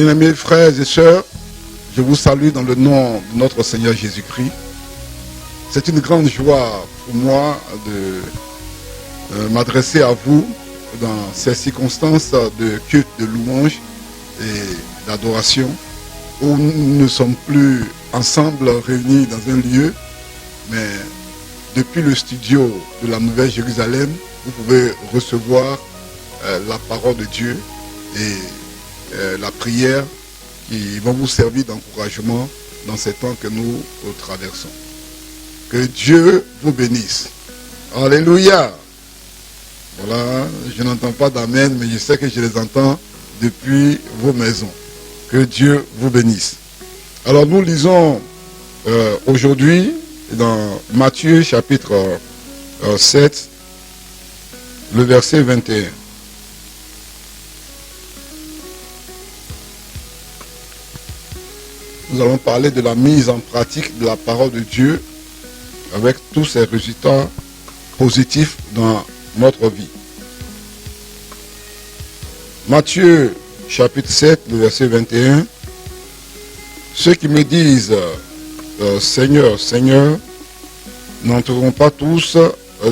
Bien-aimés frères et sœurs, je vous salue dans le nom de notre Seigneur Jésus-Christ. C'est une grande joie pour moi de m'adresser à vous dans ces circonstances de culte, de louange et d'adoration, où nous ne sommes plus ensemble réunis dans un lieu, mais depuis le studio de la Nouvelle Jérusalem, vous pouvez recevoir la parole de Dieu et la prière qui vont vous servir d'encouragement dans ces temps que nous traversons. Que Dieu vous bénisse. Alléluia. Voilà, je n'entends pas d'amen, mais je sais que je les entends depuis vos maisons. Que Dieu vous bénisse. Alors nous lisons aujourd'hui dans Matthieu chapitre 7, le verset 21. Nous allons parler de la mise en pratique de la parole de Dieu avec tous ses résultats positifs dans notre vie. Matthieu chapitre 7, le verset 21. Ceux qui me disent Seigneur, Seigneur, n'entreront pas tous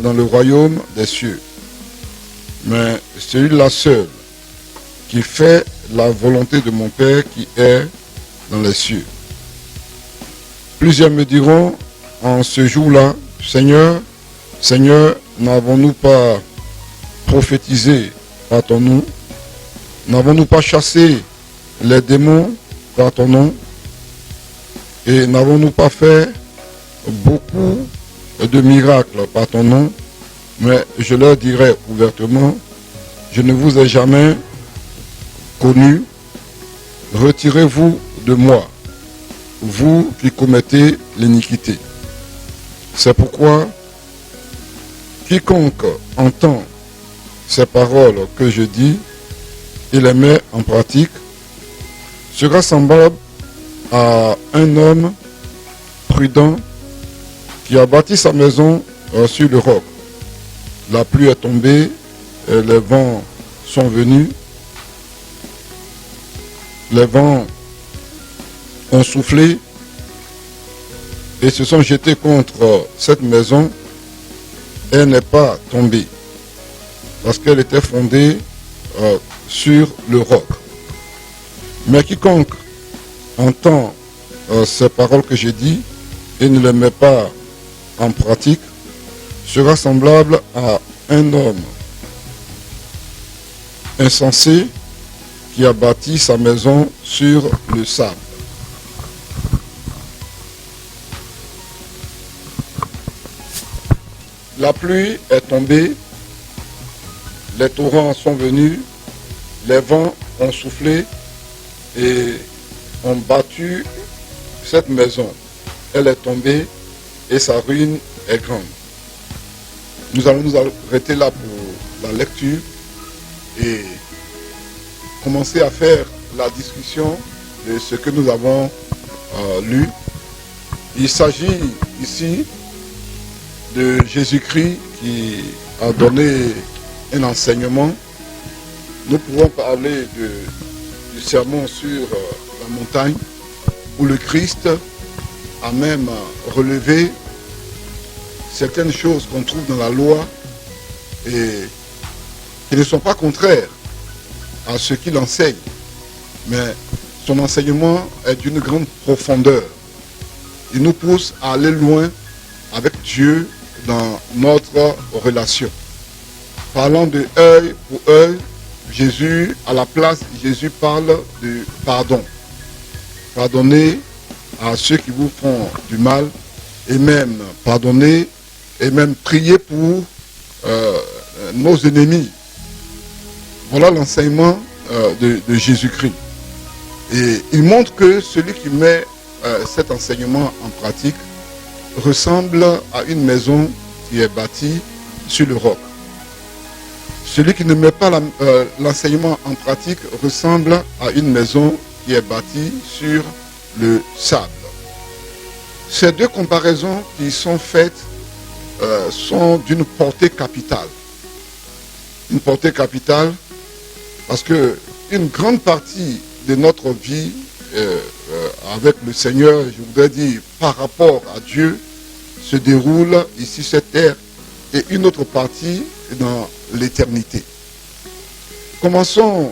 dans le royaume des cieux, mais celui-là seul qui fait la volonté de mon Père qui est dans les cieux. Plusieurs me diront en ce jour-là, Seigneur, Seigneur, n'avons-nous pas prophétisé par ton nom? N'avons-nous pas chassé les démons par ton nom? Et n'avons-nous pas fait beaucoup de miracles par ton nom? Mais je leur dirai ouvertement, je ne vous ai jamais connu. Retirez-vous de moi, vous qui commettez l'iniquité. C'est pourquoi quiconque entend ces paroles que je dis et les met en pratique sera semblable à un homme prudent qui a bâti sa maison sur le roc. La pluie est tombée, et les vents sont venus, les vents ont soufflé et se sont jetés contre cette maison. Elle n'est pas tombée parce qu'elle était fondée sur le roc. Mais quiconque entend ces paroles que j'ai dites et ne les met pas en pratique sera semblable à un homme insensé qui a bâti sa maison sur le sable. La pluie est tombée, les torrents sont venus, les vents ont soufflé et ont battu cette maison. Elle est tombée et sa ruine est grande. Nous allons nous arrêter là pour la lecture et commencer à faire la discussion de ce que nous avons lu. Il s'agit ici de Jésus-Christ qui a donné un enseignement. Nous pouvons parler du sermon sur la montagne où le Christ a même relevé certaines choses qu'on trouve dans la loi et qui ne sont pas contraires à ce qu'il enseigne, mais son enseignement est d'une grande profondeur. Il nous pousse à aller loin avec Dieu dans notre relation. Parlant de œil pour œil, Jésus, à la place, Jésus parle de pardon. Pardonnez à ceux qui vous font du mal et même pardonner et même prier pour nos ennemis. Voilà l'enseignement de Jésus-Christ. Et il montre que celui qui met cet enseignement en pratique ressemble à une maison qui est bâtie sur le roc. Celui qui ne met pas l'enseignement en pratique ressemble à une maison qui est bâtie sur le sable. Ces deux comparaisons qui sont faites sont d'une portée capitale. Une portée capitale parce que une grande partie de notre vie avec le Seigneur, je voudrais dire par rapport à Dieu, se déroule ici sur terre et une autre partie dans l'éternité. Commençons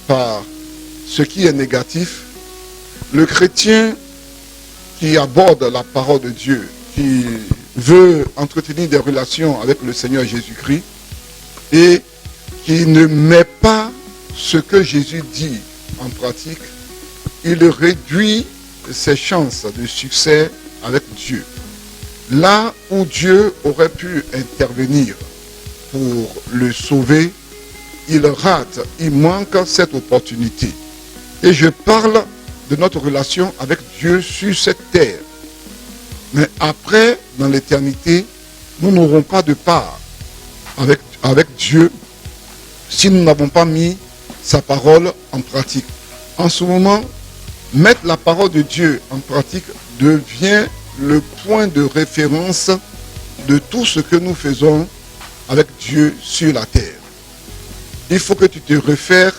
par ce qui est négatif. Le chrétien qui aborde la parole de Dieu, qui veut entretenir des relations avec le Seigneur Jésus-Christ et qui ne met pas ce que Jésus dit en pratique, il réduit ses chances de succès avec Dieu. Là où Dieu aurait pu intervenir pour le sauver, il rate, il manque cette opportunité. Et je parle de notre relation avec Dieu sur cette terre. Mais après, dans l'éternité, nous n'aurons pas de part avec Dieu si nous n'avons pas mis sa parole en pratique. En ce moment, mettre la parole de Dieu en pratique devient le point de référence de tout ce que nous faisons avec Dieu sur la terre. Il faut que tu te réfères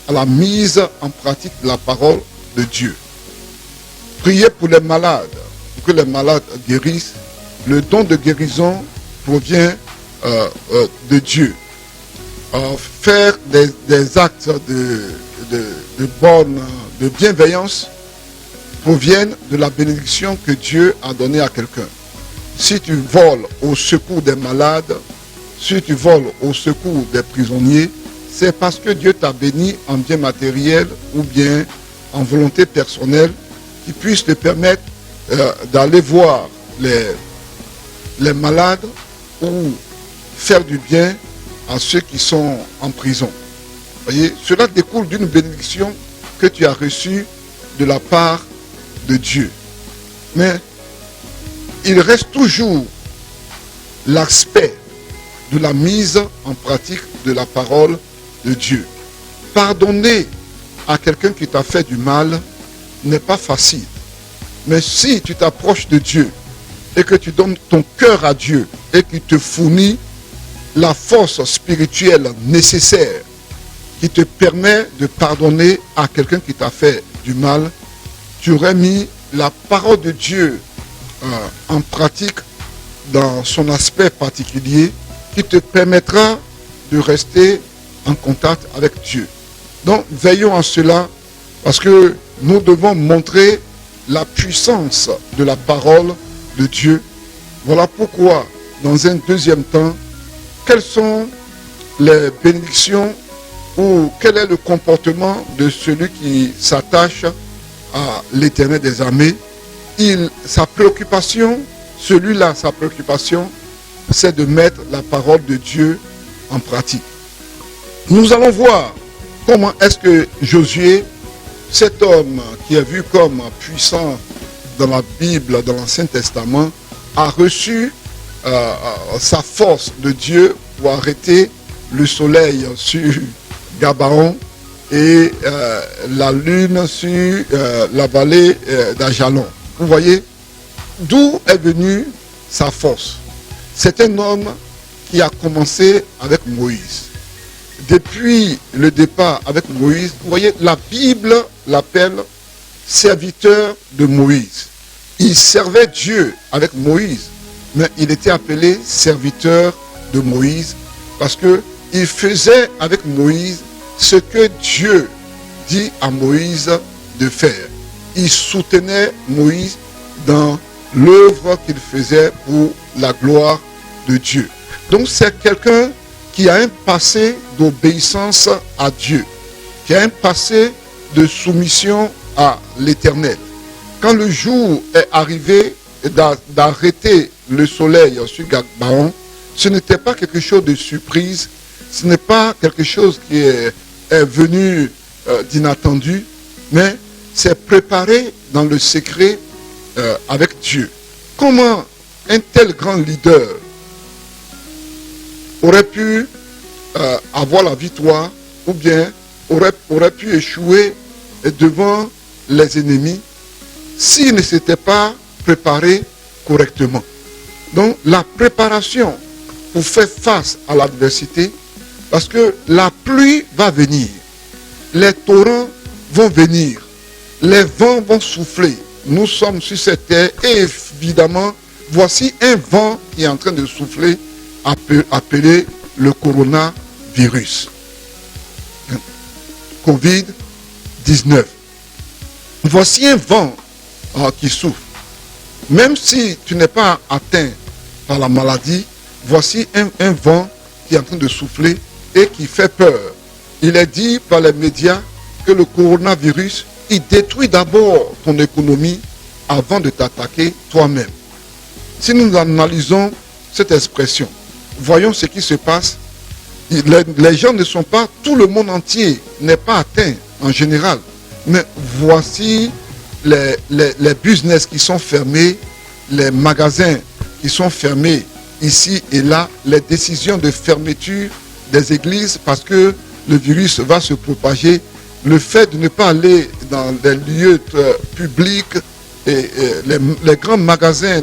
à la mise en pratique de la parole de Dieu. Prier pour les malades, pour que les malades guérissent. Le don de guérison provient de Dieu. Faire des actes de bienveillance proviennent de la bénédiction que Dieu a donnée à quelqu'un. Si tu voles au secours des malades, si tu voles au secours des prisonniers, c'est parce que Dieu t'a béni en bien matériel ou bien en volonté personnelle qui puisse te permettre d'aller voir les malades ou faire du bien à ceux qui sont en prison. Voyez, cela découle d'une bénédiction que tu as reçue de la part de Dieu. Mais il reste toujours l'aspect de la mise en pratique de la parole de Dieu. Pardonner à quelqu'un qui t'a fait du mal n'est pas facile. Mais si tu t'approches de Dieu et que tu donnes ton cœur à Dieu et qu'il te fournit la force spirituelle nécessaire qui te permet de pardonner à quelqu'un qui t'a fait du mal, tu aurais mis la parole de Dieu en pratique dans son aspect particulier qui te permettra de rester en contact avec Dieu. Donc veillons à cela parce que nous devons montrer la puissance de la parole de Dieu. Voilà pourquoi, dans un deuxième temps, quelles sont les bénédictions ou quel est le comportement de celui qui s'attache à l'Éternel des armées. Sa préoccupation, celui-là, sa préoccupation, c'est de mettre la parole de Dieu en pratique. Nous allons voir comment est-ce que Josué, cet homme qui est vu comme puissant dans la Bible, dans l'Ancien Testament, a reçu sa force de Dieu pour arrêter le soleil sur Gabaon et la lune sur la vallée d'Ajalon. Vous voyez, d'où est venue sa force? C'est un homme qui a commencé avec Moïse. Depuis le départ avec Moïse, vous voyez, la Bible l'appelle serviteur de Moïse. Il servait Dieu avec Moïse, mais il était appelé serviteur de Moïse parce qu'il faisait avec Moïse ce que Dieu dit à Moïse de faire. Il soutenait Moïse dans l'œuvre qu'il faisait pour la gloire de Dieu. Donc c'est quelqu'un qui a un passé d'obéissance à Dieu, qui a un passé de soumission à l'Éternel. Quand le jour est arrivé d'arrêter le soleil sur Gabaon, ce n'était pas quelque chose de surprise, ce n'est pas quelque chose qui est venu d'inattendu, mais c'est préparé dans le secret avec Dieu. Comment un tel grand leader aurait pu avoir la victoire ou bien aurait pu échouer devant les ennemis s'il ne s'était pas préparé correctement. Donc la préparation pour faire face à l'adversité, parce que la pluie va venir, les torrents vont venir. Les vents vont souffler. Nous sommes sur cette terre et évidemment, voici un vent qui est en train de souffler, appelé le coronavirus. Covid-19. Voici un vent qui souffle. Même si tu n'es pas atteint par la maladie, voici un vent qui est en train de souffler et qui fait peur. Il est dit par les médias que le coronavirus, il détruit d'abord ton économie avant de t'attaquer toi-même. Si nous analysons cette expression, voyons ce qui se passe. Les gens ne sont pas, tout le monde entier n'est pas atteint en général. Mais voici les business qui sont fermés, les magasins qui sont fermés ici et là, les décisions de fermeture des églises parce que le virus va se propager, le fait de ne pas aller dans des lieux publics et les grands magasins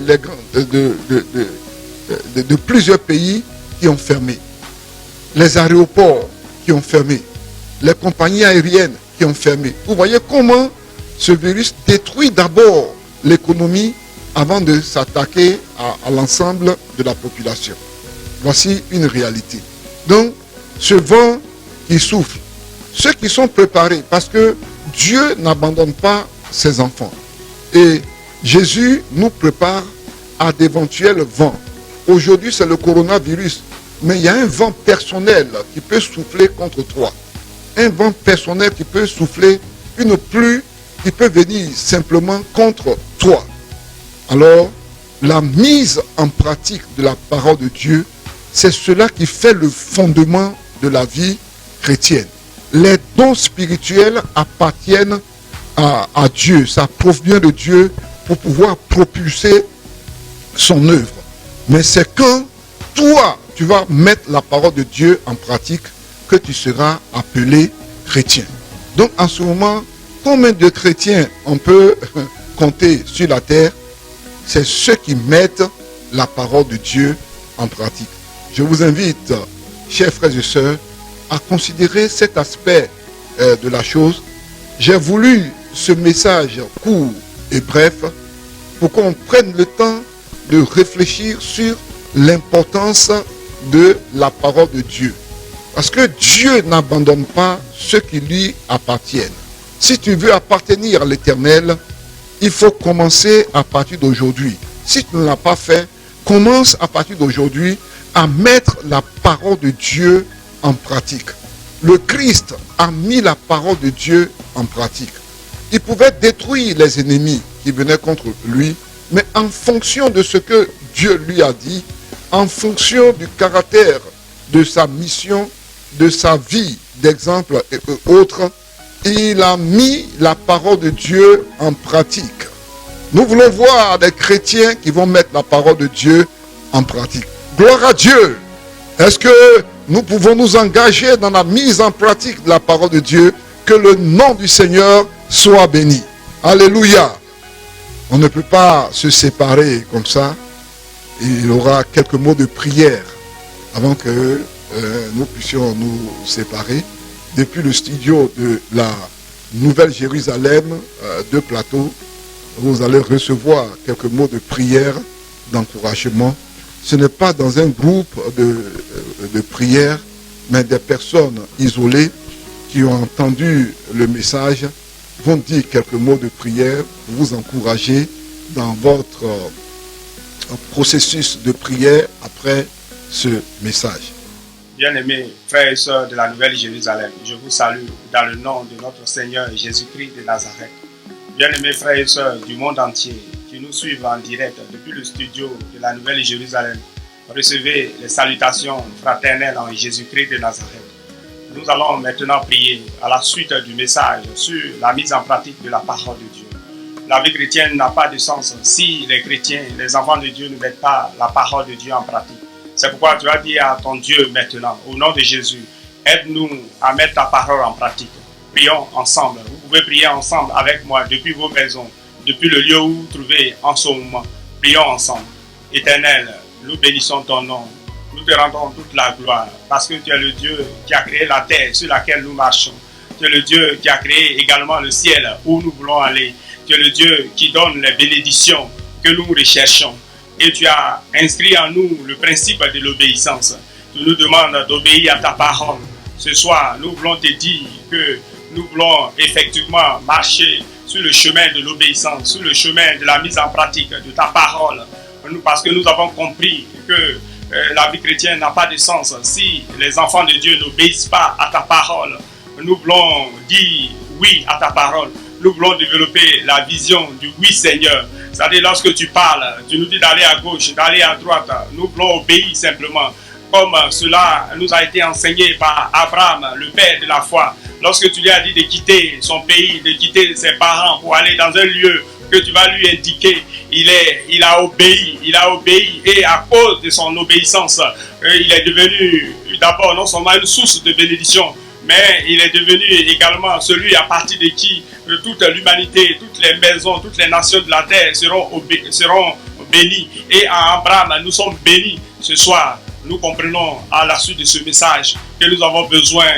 de plusieurs pays qui ont fermé, les aéroports qui ont fermé, les compagnies aériennes qui ont fermé. Vous voyez comment ce virus détruit d'abord l'économie avant de s'attaquer à l'ensemble de la population. Voici une réalité. Donc, ce vent qui souffle, ceux qui sont préparés, parce que Dieu n'abandonne pas ses enfants. Et Jésus nous prépare à d'éventuels vents. Aujourd'hui, c'est le coronavirus, mais il y a un vent personnel qui peut souffler contre toi. Un vent personnel qui peut souffler, une pluie qui peut venir simplement contre toi. Alors, la mise en pratique de la parole de Dieu, c'est cela qui fait le fondement de la vie chrétienne. Les dons spirituels appartiennent à Dieu, ça provient de Dieu pour pouvoir propulser son œuvre. Mais c'est quand toi, tu vas mettre la parole de Dieu en pratique que tu seras appelé chrétien. Donc en ce moment, combien de chrétiens on peut compter sur la terre? C'est ceux qui mettent la parole de Dieu en pratique. Je vous invite, chers frères et sœurs, à considérer cet aspect de la chose. J'ai voulu ce message court et bref pour qu'on prenne le temps de réfléchir sur l'importance de la parole de Dieu. Parce que Dieu n'abandonne pas ceux qui lui appartiennent. Si tu veux appartenir à l'Éternel, il faut commencer à partir d'aujourd'hui. Si tu ne l'as pas fait, commence à partir d'aujourd'hui à mettre la parole de Dieu en pratique. Le Christ a mis la parole de Dieu en pratique. Il pouvait détruire les ennemis qui venaient contre lui, mais en fonction de ce que Dieu lui a dit, en fonction du caractère de sa mission, de sa vie d'exemple et autres, il a mis la parole de Dieu en pratique. Nous voulons voir des chrétiens qui vont mettre la parole de Dieu en pratique. Gloire à Dieu. Est-ce que nous pouvons nous engager dans la mise en pratique de la parole de Dieu? Que le nom du Seigneur soit béni. Alléluia. On ne peut pas se séparer comme ça. Il y aura quelques mots de prière avant que nous puissions nous séparer. Depuis le studio de la Nouvelle Jérusalem de Plateau, vous allez recevoir quelques mots de prière, d'encouragement. Ce n'est pas dans un groupe de prière, mais des personnes isolées qui ont entendu le message vont dire quelques mots de prière pour vous encourager dans votre processus de prière après ce message. Bien-aimés frères et sœurs de la Nouvelle Jérusalem, je vous salue dans le nom de notre Seigneur Jésus-Christ de Nazareth. Bien-aimés frères et sœurs du monde entier qui nous suivent en direct depuis le studio de la Nouvelle Jérusalem, recevez les salutations fraternelles en Jésus-Christ de Nazareth. Nous allons maintenant prier à la suite du message sur la mise en pratique de la parole de Dieu. La vie chrétienne n'a pas de sens si les chrétiens, les enfants de Dieu ne mettent pas la parole de Dieu en pratique. C'est pourquoi tu vas dire à ton Dieu maintenant, au nom de Jésus, aide-nous à mettre ta parole en pratique. Prions ensemble. Vous pouvez prier ensemble avec moi depuis vos maisons, depuis le lieu où vous vous trouvez en ce moment. Prions ensemble. Éternel, nous bénissons ton nom. Nous te rendons toute la gloire parce que tu es le Dieu qui a créé la terre sur laquelle nous marchons. Tu es le Dieu qui a créé également le ciel où nous voulons aller. Tu es le Dieu qui donne les bénédictions que nous recherchons. Et tu as inscrit en nous le principe de l'obéissance. Tu nous demandes d'obéir à ta parole. Ce soir, nous voulons te dire que nous voulons effectivement marcher sur le chemin de l'obéissance, sur le chemin de la mise en pratique de ta parole. Parce que nous avons compris que la vie chrétienne n'a pas de sens si les enfants de Dieu n'obéissent pas à ta parole. Nous voulons dire oui à ta parole. Nous voulons développer la vision du oui Seigneur. C'est-à-dire lorsque tu parles, tu nous dis d'aller à gauche, d'aller à droite. Nous voulons obéir simplement. Comme cela nous a été enseigné par Abraham, le père de la foi. Lorsque tu lui as dit de quitter son pays, de quitter ses parents pour aller dans un lieu que tu vas lui indiquer, il a obéi, et à cause de son obéissance, il est devenu d'abord non seulement une source de bénédiction, mais il est devenu également celui à partir de qui toute l'humanité, toutes les maisons, toutes les nations de la terre seront bénies. Et en Abraham, nous sommes bénis ce soir. Nous comprenons à la suite de ce message que nous avons besoin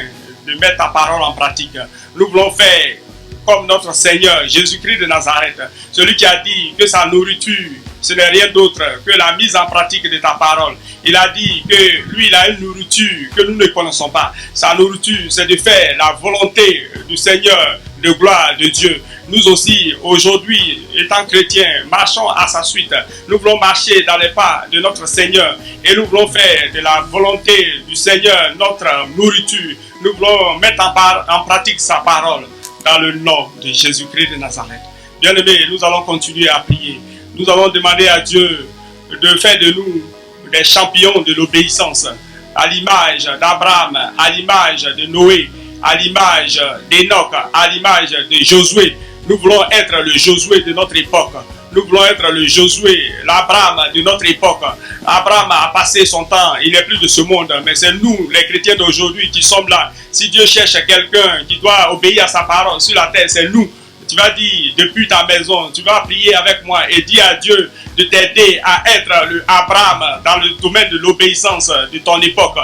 de mettre ta parole en pratique. Nous voulons faire comme notre Seigneur Jésus-Christ de Nazareth, celui qui a dit que sa nourriture, ce n'est rien d'autre que la mise en pratique de ta parole. Il a dit que lui, il a une nourriture que nous ne connaissons pas. Sa nourriture, c'est de faire la volonté du Seigneur de gloire de Dieu. Nous aussi, aujourd'hui, étant chrétiens, marchons à sa suite. Nous voulons marcher dans les pas de notre Seigneur et nous voulons faire de la volonté du Seigneur notre nourriture. Nous voulons mettre en pratique sa parole dans le nom de Jésus-Christ de Nazareth. Bien-aimés, nous allons continuer à prier. Nous allons demander à Dieu de faire de nous des champions de l'obéissance, à l'image d'Abraham, à l'image de Noé, à l'image d'Enoch, à l'image de Josué. Nous voulons être le Josué de notre époque. Nous voulons être le Josué, l'Abraham de notre époque. Abraham a passé son temps, il n'est plus de ce monde, mais c'est nous, les chrétiens d'aujourd'hui, qui sommes là. Si Dieu cherche quelqu'un qui doit obéir à sa parole sur la terre, c'est nous. Tu vas dire depuis ta maison, tu vas prier avec moi et dire à Dieu de t'aider à être le Abraham dans le domaine de l'obéissance de ton époque.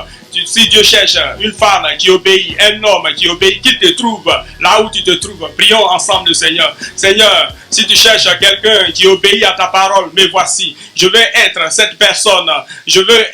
Si Dieu cherche une femme qui obéit, un homme qui obéit, qu'il te trouve là où tu te trouves. Prions ensemble, Seigneur. Seigneur, si tu cherches quelqu'un qui obéit à ta parole, me voici. Je veux être cette personne. Je veux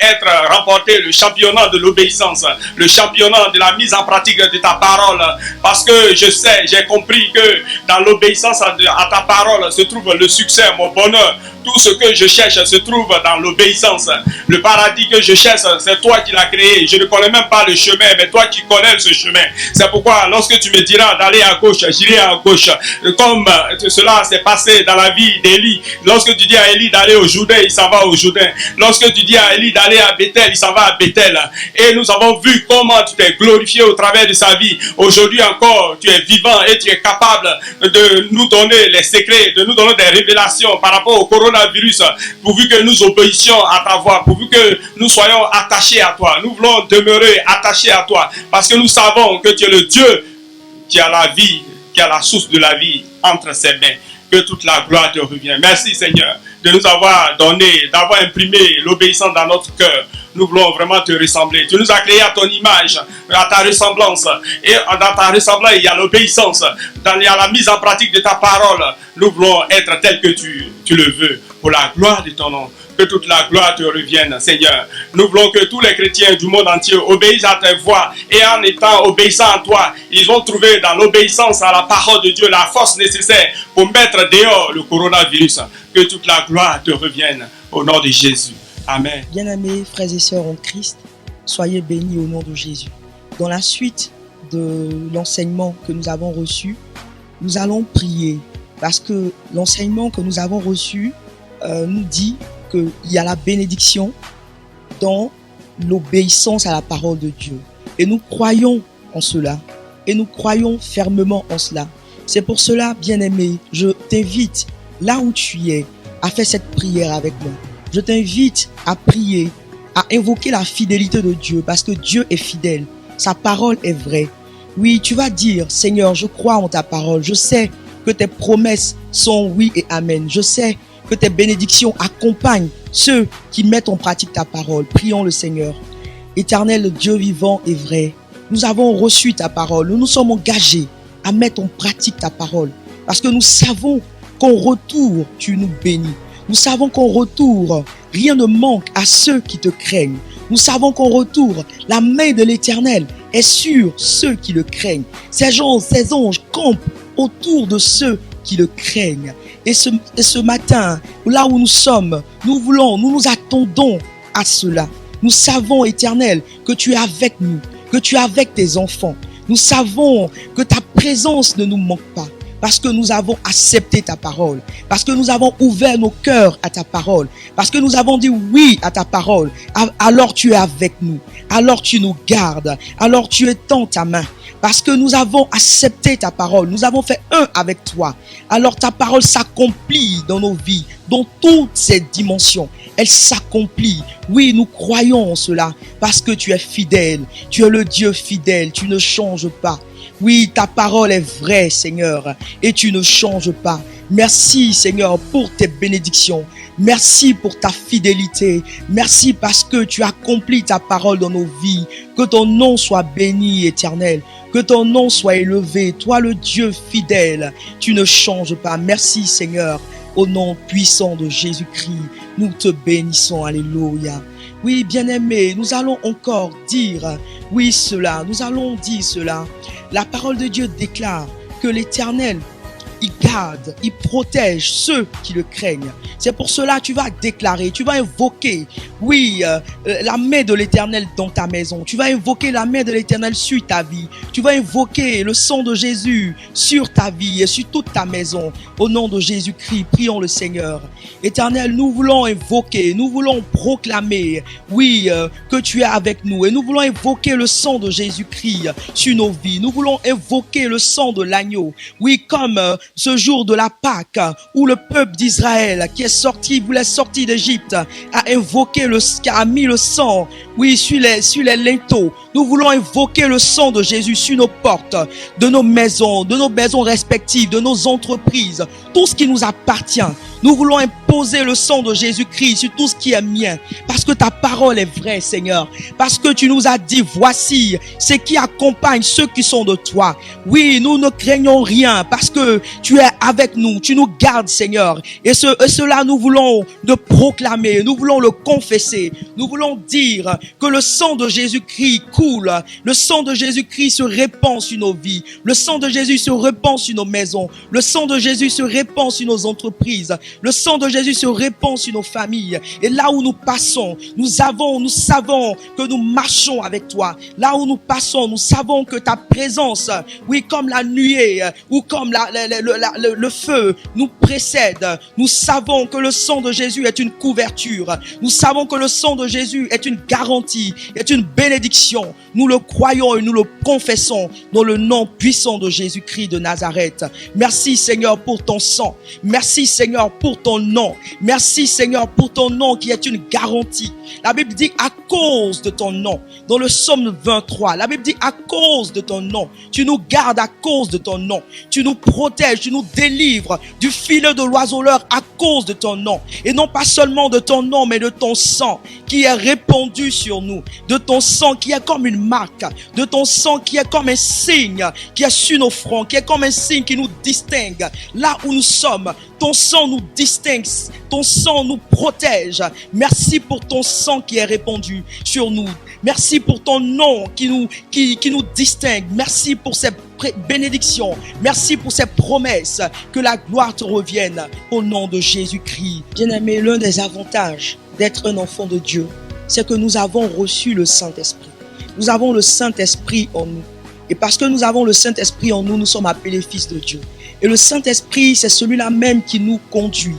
remporter le championnat de l'obéissance, le championnat de la mise en pratique de ta parole. Parce que je sais, j'ai compris que dans l'obéissance à ta parole se trouve le succès, mon bonheur. Tout ce que je cherche se trouve dans l'obéissance. Le paradis que je cherche, c'est toi qui l'as créé. Je ne connais même pas le chemin, mais toi qui connais ce chemin. C'est pourquoi lorsque tu me diras d'aller à gauche, j'irai à gauche. Comme cela s'est passé dans la vie d'Élie. Lorsque tu dis à Élie d'aller au Jourdain, il s'en va au Jourdain. Lorsque tu dis à Élie d'aller à Bethel, il s'en va à Bethel. Et nous avons vu comment tu t'es glorifié au travers de sa vie. Aujourd'hui encore, tu es vivant et tu es capable de nous donner les secrets, de nous donner des révélations par rapport au coronavirus, pourvu que nous obéissions à ta voix, pourvu que nous soyons attachés à toi. Nous voulons demeurer attachés à toi, parce que nous savons que tu es le Dieu qui a la vie, qui a la source de la vie entre ses mains. Que toute la gloire te revienne. Merci Seigneur de nous avoir donné, d'avoir imprimé l'obéissance dans notre cœur. Nous voulons vraiment te ressembler. Tu nous as créé à ton image, à ta ressemblance. Et dans ta ressemblance, il y a l'obéissance. Il y a la mise en pratique de ta parole. Nous voulons être tels que tu le veux, pour la gloire de ton nom. Que toute la gloire te revienne, Seigneur. Nous voulons que tous les chrétiens du monde entier obéissent à ta voix. Et en étant obéissants à toi, ils ont trouvé dans l'obéissance à la parole de Dieu la force nécessaire pour mettre dehors le coronavirus. Que toute la gloire te revienne au nom de Jésus. Amen. Bien-aimés frères et sœurs en Christ, soyez bénis au nom de Jésus. Dans la suite de l'enseignement que nous avons reçu, nous allons prier. Parce que l'enseignement que nous avons reçu nous dit qu'il y a la bénédiction dans l'obéissance à la parole de Dieu. Et nous croyons en cela. Et nous croyons fermement en cela. C'est pour cela, bien-aimé, je t'invite, là où tu es, à faire cette prière avec moi. Je t'invite à prier, à invoquer la fidélité de Dieu, parce que Dieu est fidèle. Sa parole est vraie. Oui, tu vas dire, Seigneur, je crois en ta parole. Je sais que tes promesses sont oui et amen. Je sais que tes bénédictions accompagnent ceux qui mettent en pratique ta parole. Prions le Seigneur. Éternel Dieu vivant et vrai, nous avons reçu ta parole. Nous nous sommes engagés à mettre en pratique ta parole. Parce que nous savons qu'en retour, tu nous bénis. Nous savons qu'en retour, rien ne manque à ceux qui te craignent. Nous savons qu'en retour, la main de l'Éternel est sur ceux qui le craignent. Ces anges campent autour de ceux qui le craignent. Et ce matin, là où nous sommes, nous nous attendons à cela. Nous savons, Éternel, que tu es avec nous, que tu es avec tes enfants. Nous savons que ta présence ne nous manque pas. Parce que nous avons accepté ta parole. Parce que nous avons ouvert nos cœurs à ta parole. Parce que nous avons dit oui à ta parole. Alors tu es avec nous. Alors tu nous gardes. Alors tu étends ta main. Parce que nous avons accepté ta parole. Nous avons fait un avec toi. Alors ta parole s'accomplit dans nos vies. Dans toutes ces dimensions. Elle s'accomplit. Oui, nous croyons en cela. Parce que tu es fidèle. Tu es le Dieu fidèle. Tu ne changes pas. Oui, ta parole est vraie, Seigneur, et tu ne changes pas. Merci, Seigneur, pour tes bénédictions. Merci pour ta fidélité. Merci parce que tu accomplis ta parole dans nos vies. Que ton nom soit béni, Éternel. Que ton nom soit élevé. Toi, le Dieu fidèle, tu ne changes pas. Merci, Seigneur. Au nom puissant de Jésus-Christ, nous te bénissons. Alléluia. Oui, bien-aimés, nous allons encore dire, oui, cela. Nous allons dire cela. La parole de Dieu déclare que l'Éternel, il garde, il protège ceux qui le craignent. C'est pour cela que tu vas déclarer, tu vas invoquer, oui, la main de l'Éternel dans ta maison. Tu vas invoquer la main de l'Éternel sur ta vie. Tu vas invoquer le sang de Jésus sur ta vie et sur toute ta maison. Au nom de Jésus-Christ, prions le Seigneur. Éternel, nous voulons invoquer, nous voulons proclamer, oui, que tu es avec nous. Et nous voulons invoquer le sang de Jésus-Christ sur nos vies. Nous voulons invoquer le sang de l'agneau. Oui, comme ce jour de la Pâque où le peuple d'Israël qui est sorti, voulait sortir d'Égypte, a mis le sang, oui, sur les linteaux. Nous voulons invoquer le sang de Jésus sur nos portes, de nos maisons respectives, de nos entreprises, tout ce qui nous appartient. Nous voulons imposer le sang de Jésus-Christ sur tout ce qui est mien. Parce que ta parole est vraie, Seigneur. Parce que tu nous as dit, voici ce qui accompagne ceux qui sont de toi. Oui, nous ne craignons rien parce que tu es avec nous. Tu nous gardes, Seigneur. Et cela, nous voulons le proclamer. Nous voulons le confesser. Nous voulons dire que le sang de Jésus-Christ coule. Le sang de Jésus-Christ se répand sur nos vies. Le sang de Jésus se répand sur nos maisons. Le sang de Jésus se répand sur nos entreprises. Le sang de Jésus se répand sur nos familles. Et là où nous passons, nous savons que nous marchons avec toi. Là où nous passons, nous savons que ta présence, oui, comme la nuée ou comme le feu nous précède. Nous savons que le sang de Jésus est une couverture. Nous savons que le sang de Jésus est une garantie, est une bénédiction. Nous le croyons et nous le confessons dans le nom puissant de Jésus-Christ de Nazareth. Merci Seigneur pour ton sang. Merci Seigneur pour ton nom. Merci Seigneur pour ton nom qui est une garantie. La Bible dit à cause de ton nom. Dans le psaume 23, la Bible dit à cause de ton nom. Tu nous gardes à cause de ton nom. Tu nous protèges, tu nous délivres du filet de l'oiseleur à cause de ton nom. Et non pas seulement de ton nom, mais de ton sang qui est répandu sur nous. De ton sang qui est comme une marque. De ton sang qui est comme un signe qui est sur nos fronts. Qui est comme un signe qui nous distingue. Là où nous sommes, ton sang nous distingue. Ton sang nous protège. Merci pour ton sang qui est répandu sur nous. Merci pour ton nom qui nous distingue. Merci pour ces bénédictions. Merci pour ces promesses. Que la gloire te revienne au nom de Jésus-Christ. Bien-aimé, l'un des avantages d'être un enfant de Dieu, c'est que nous avons reçu le Saint-Esprit. Nous avons le Saint-Esprit en nous. Et parce que nous avons le Saint-Esprit en nous, nous sommes appelés fils de Dieu. Et le Saint-Esprit, c'est celui-là même qui nous conduit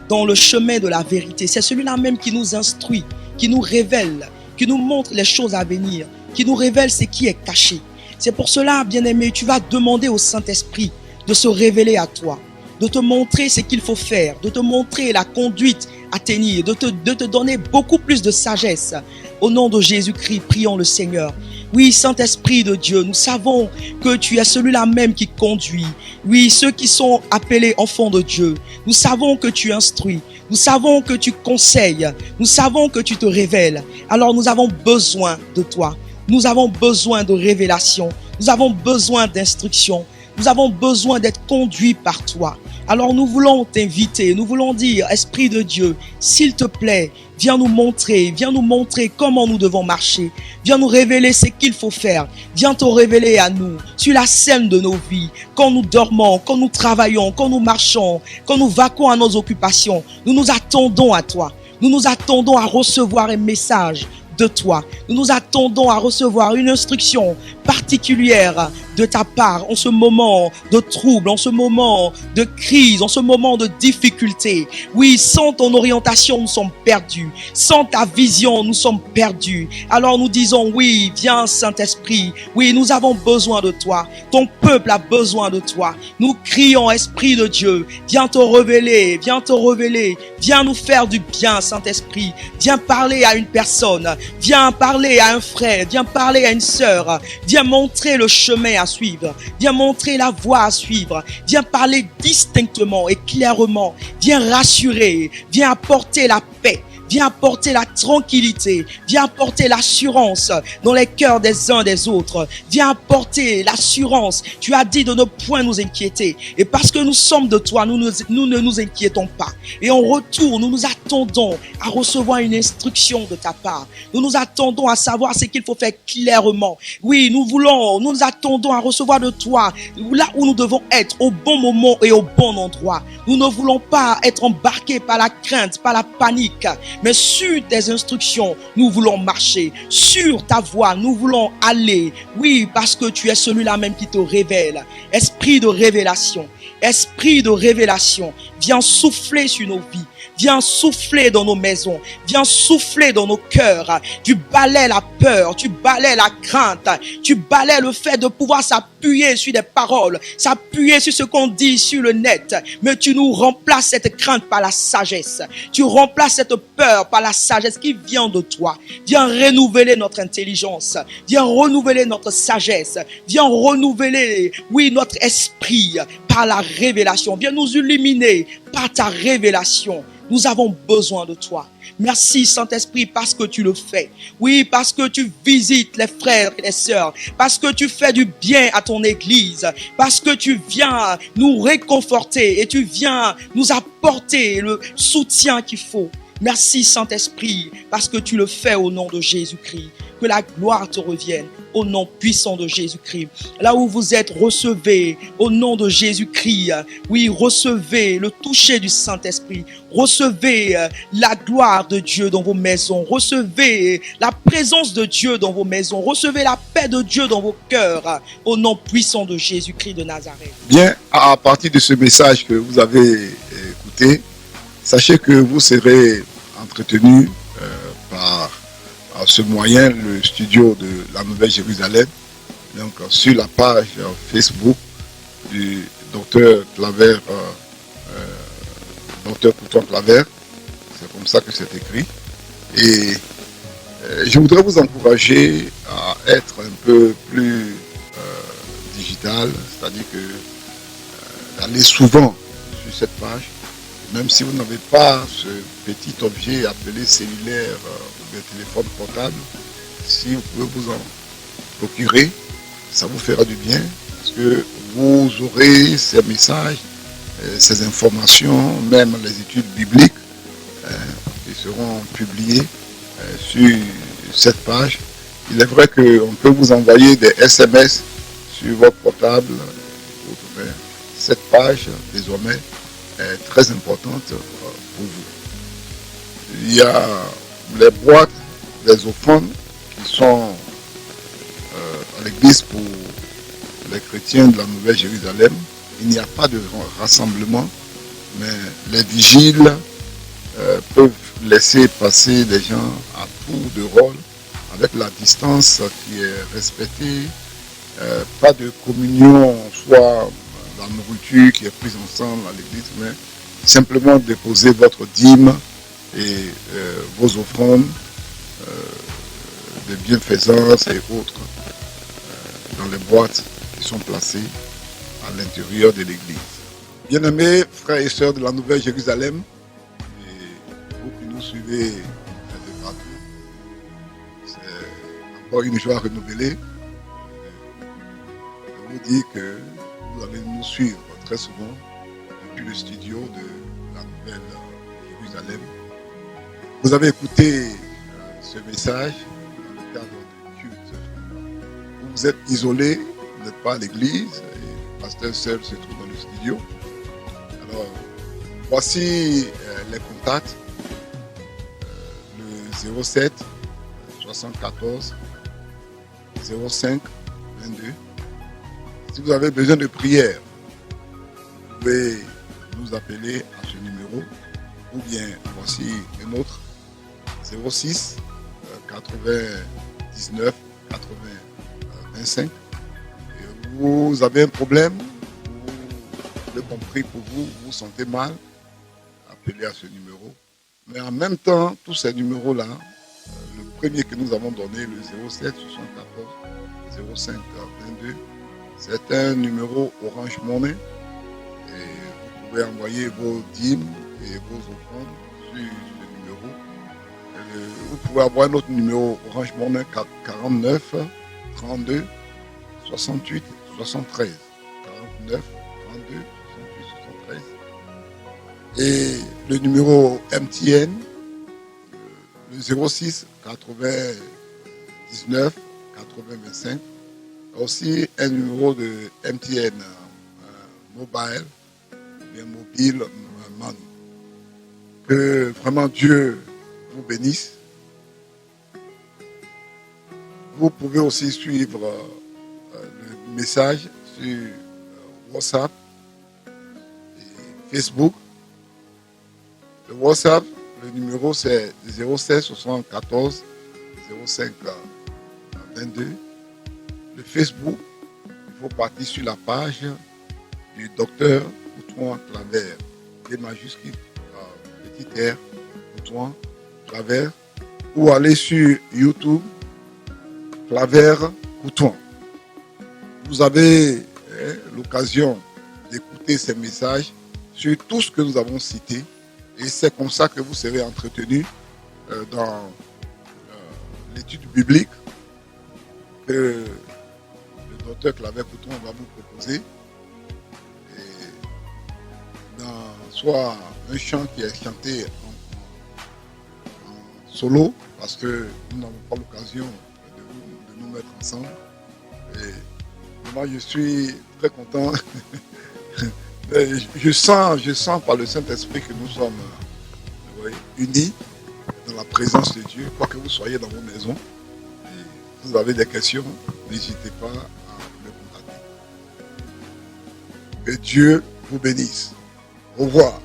dans le chemin de la vérité. C'est celui-là même qui nous instruit, qui nous révèle, qui nous montre les choses à venir, qui nous révèle ce qui est caché. C'est pour cela, bien-aimé, tu vas demander au Saint-Esprit de se révéler à toi, de te montrer ce qu'il faut faire, de te montrer la conduite à tenir, de te donner beaucoup plus de sagesse. Au nom de Jésus-Christ, prions le Seigneur. Oui, Saint-Esprit de Dieu, nous savons que tu es celui-là même qui conduit. Oui, ceux qui sont appelés enfants de Dieu, nous savons que tu instruis. Nous savons que tu conseilles. Nous savons que tu te révèles. Alors nous avons besoin de toi. Nous avons besoin de révélation. Nous avons besoin d'instruction. Nous avons besoin d'être conduits par toi. Alors nous voulons t'inviter, nous voulons dire, Esprit de Dieu, s'il te plaît, viens nous montrer comment nous devons marcher. Viens nous révéler ce qu'il faut faire. Viens te révéler à nous sur la scène de nos vies. Quand nous dormons, quand nous travaillons, quand nous marchons, quand nous vaquons à nos occupations, nous nous attendons à toi. Nous nous attendons à recevoir un message de toi. Nous nous attendons à recevoir une instruction particulière de ta part en ce moment de trouble, en ce moment de crise, en ce moment de difficulté. Oui, sans ton orientation, nous sommes perdus. Sans ta vision, nous sommes perdus. Alors nous disons, oui, viens Saint-Esprit. Oui, nous avons besoin de toi. Ton peuple a besoin de toi. Nous crions, Esprit de Dieu, viens te révéler, viens te révéler. Viens nous faire du bien, Saint-Esprit. Viens parler à une personne. Viens parler à un frère. Viens parler à une sœur. Viens montrer le chemin à suivre. Viens montrer la voie à suivre. Viens parler distinctement et clairement. Viens rassurer. Viens apporter la paix. Viens apporter la tranquillité. Viens apporter l'assurance dans les cœurs des uns des autres. Viens apporter l'assurance. Tu as dit de ne point nous inquiéter. Et parce que nous sommes de toi, nous ne nous inquiétons pas. Et en retour, nous nous attendons à recevoir une instruction de ta part. Nous nous attendons à savoir ce qu'il faut faire clairement. Oui, nous nous attendons à recevoir de toi là où nous devons être, au bon moment et au bon endroit. Nous ne voulons pas être embarqués par la crainte, par la panique. Mais sur tes instructions, nous voulons marcher. Sur ta voie, nous voulons aller. Oui, parce que tu es celui-là même qui te révèle. Esprit de révélation. Esprit de révélation. Viens souffler sur nos vies. Viens souffler dans nos maisons. Viens souffler dans nos cœurs. Tu balais la peur. Tu balais la crainte. Tu balais le fait de pouvoir s'appuyer sur des paroles. S'appuyer sur ce qu'on dit sur le net. Mais tu nous remplaces cette crainte par la sagesse. Tu remplaces cette peur par la sagesse qui vient de toi. Viens renouveler notre intelligence. Viens renouveler notre sagesse. Viens renouveler, oui, notre esprit par la révélation. Viens nous illuminer par ta révélation. Nous avons besoin de toi. Merci Saint-Esprit parce que tu le fais. Oui, parce que tu visites les frères et les sœurs. Parce que tu fais du bien à ton église. Parce que tu viens nous réconforter et tu viens nous apporter le soutien qu'il faut. Merci Saint-Esprit parce que tu le fais au nom de Jésus-Christ. Que la gloire te revienne au nom puissant de Jésus-Christ. Là où vous êtes, recevez au nom de Jésus-Christ. Oui, recevez le toucher du Saint-Esprit. Recevez la gloire de Dieu dans vos maisons. Recevez la présence de Dieu dans vos maisons. Recevez la paix de Dieu dans vos cœurs au nom puissant de Jésus-Christ de Nazareth. Bien, à partir de ce message que vous avez écouté, sachez que vous serez entretenu par ce moyen, le studio de la Nouvelle Jérusalem, donc sur la page Facebook du docteur Claver, docteur Couton Claver, c'est comme ça que c'est écrit. Et je voudrais vous encourager à être un peu plus digital, c'est-à-dire que d'aller souvent sur cette page. Même si vous n'avez pas ce petit objet appelé cellulaire ou de téléphone portable, si vous pouvez vous en procurer, ça vous fera du bien, parce que vous aurez ces messages, ces informations, même les études bibliques qui seront publiées sur cette page. Il est vrai qu'on peut vous envoyer des SMS sur votre portable, mais cette page, désormais, est très importante pour vous. Il y a les boîtes des offrandes qui sont à l'église pour les chrétiens de la Nouvelle Jérusalem. Il n'y a pas de rassemblement, mais les vigiles peuvent laisser passer des gens à tour de rôle avec la distance qui est respectée, pas de communion, soit la nourriture qui est prise ensemble à l'église, mais simplement déposer votre dîme et vos offrandes de bienfaisance et autres dans les boîtes qui sont placées à l'intérieur de l'église. Bien-aimés frères et sœurs de la Nouvelle Jérusalem, et vous qui nous suivez de partout, c'est encore une joie renouvelée de vous dire que vous allez nous suivre très souvent depuis le studio de la Nouvelle Jérusalem. Vous avez écouté ce message dans le cadre du culte. Vous êtes isolé, vous n'êtes pas à l'église, et le pasteur seul se trouve dans le studio. Alors, voici les contacts. Le 07 74 05 22. Si vous avez besoin de prière, vous pouvez nous appeler à ce numéro, ou bien voici un autre 06 99 80 25. Et vous avez un problème, vous avez compris pour vous, vous vous sentez mal, appelez à ce numéro. Mais en même temps, tous ces numéros-là, le premier que nous avons donné, le 07 74 05 22, c'est un numéro Orange Money. Et vous pouvez envoyer vos dîmes et vos offrandes sur ce numéro. Vous pouvez avoir un autre numéro Orange Money 49 32 68 73. 49 32 68 73. Et le numéro MTN, le 06 99 80 25. Aussi un numéro de MTN mobile, bien mobile man. Que vraiment Dieu vous bénisse. Vous pouvez aussi suivre le message sur WhatsApp et Facebook. Le WhatsApp, le numéro c'est 07 74 05 22. Le Facebook, il faut partir sur la page du docteur Boutouan Claver, D majuscule, petit R, Boutouan Claver, ou aller sur YouTube, Claver Boutouan. Vous avez l'occasion d'écouter ces messages sur tout ce que nous avons cité, et c'est comme ça que vous serez entretenu dans l'étude biblique que le docteur Claver Boutouan va vous proposer. Et dans soit un chant qui est chanté en solo, parce que nous n'avons pas l'occasion de nous mettre ensemble. Et moi, je suis très content. Je sens par le Saint-Esprit que nous sommes unis dans la présence de Dieu, quoi que vous soyez dans vos maisons. Et si vous avez des questions, n'hésitez pas à me contacter. Que Dieu vous bénisse. Au revoir.